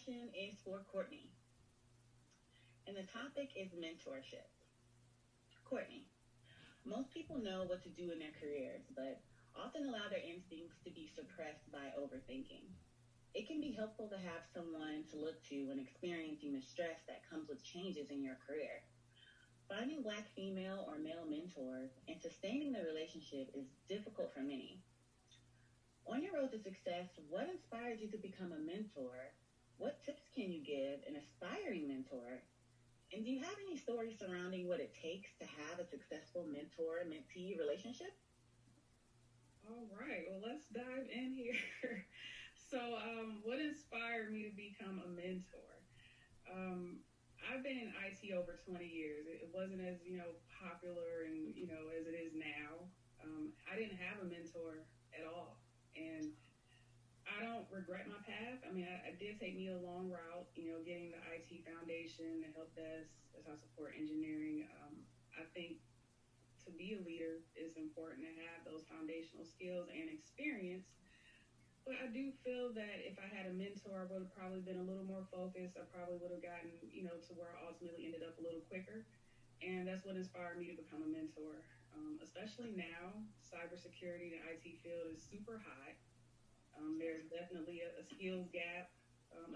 question is for Courtney. And the topic is mentorship. Courtney, most people know what to do in their careers, but often allow their instincts to be suppressed by overthinking. It can be helpful to have someone to look to when experiencing the stress that comes with changes in your career. Finding Black female or male mentors and sustaining the relationship is difficult for many. On your road to success, what inspired you to become a mentor? What tips can you give an aspiring mentor? And do you have any stories surrounding what it takes to have a successful mentor-mentee relationship? All right, well, let's dive in here. So what inspired me to become a mentor? I've been in IT over 20 years. It wasn't as, popular and, as it is now. I didn't have a mentor at all. And I don't regret my path. I mean, I did take me a long route, getting the IT foundation, the help desk, as I support engineering. I think to be a leader, it's important to have those foundational skills and experience. But I do feel that if I had a mentor, I would have probably been a little more focused. I probably would have gotten, to where I ultimately ended up a little quicker. And that's what inspired me to become a mentor. Especially now, cybersecurity, the IT field is super hot. There's definitely a skills gap,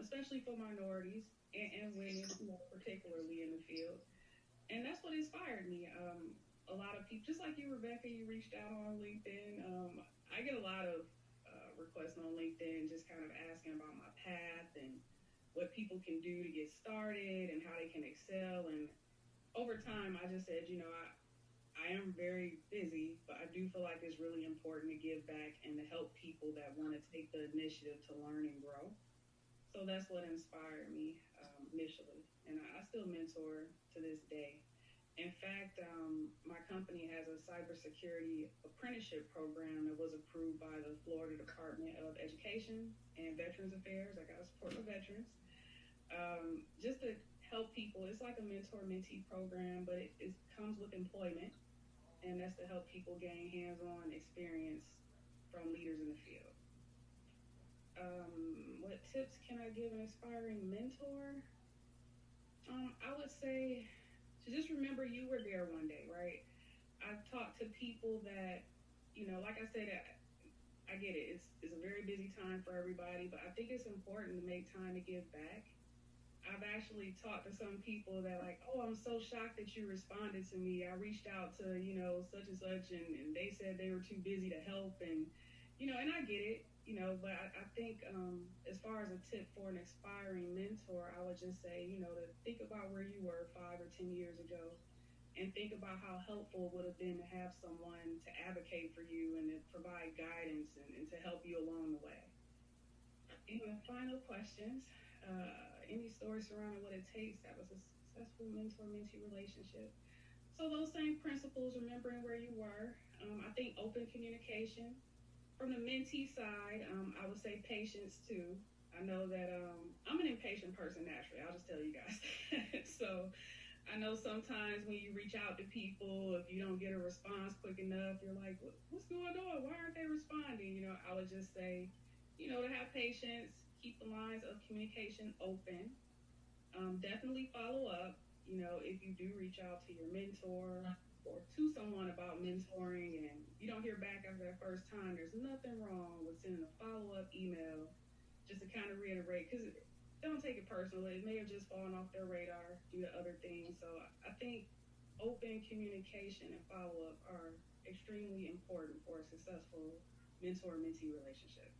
especially for minorities and women, particularly in the field. And that's what inspired me. A lot of people, just like you, Rebecca, you reached out on LinkedIn. I get a lot of requests on LinkedIn just kind of asking about my path and what people can do to get started and how they can excel. And over time, I just said, I am very busy, but I do feel like it's really important to give back and to help people that want to take the initiative to learn and grow. So that's what inspired me initially. And I still mentor to this day. In fact, my company has a cybersecurity apprenticeship program that was approved by the Florida Department of Education and Veterans Affairs. I got to support the veterans. Just to help people. It's like a mentor-mentee program, but it comes with employment, and that's to help people gain hands-on experience from leaders in the field. What tips can I give an aspiring mentor? I would say to just remember you were there one day, right? I've talked to people that, like I said, I get it. It's a very busy time for everybody, but I think it's important to make time to give back. I've actually talked to some people that like, oh, I'm so shocked that you responded to me. I reached out to, such and such, and they said they were too busy to help. And, and I get it, but I think as far as a tip for an aspiring mentor, I would just say, to think about where you were 5 or 10 years ago and think about how helpful it would have been to have someone to advocate for you and to provide guidance and to help you along the way. And final questions. Any stories surrounding what it takes to have a successful mentor-mentee relationship? So those same principles, remembering where you were. I think open communication. From the mentee side, I would say patience too. I know that I'm an impatient person naturally. I'll just tell you guys. So I know sometimes when you reach out to people, if you don't get a response quick enough, you're like, what's going on? Why aren't they responding? I would just say, to have patience. Keep the lines of communication open. Definitely follow up. If you do reach out to your mentor or to someone about mentoring and you don't hear back after that first time, there's nothing wrong with sending a follow-up email just to kind of reiterate, because don't take it personally. It may have just fallen off their radar due to other things. So I think open communication and follow-up are extremely important for a successful mentor-mentee relationship.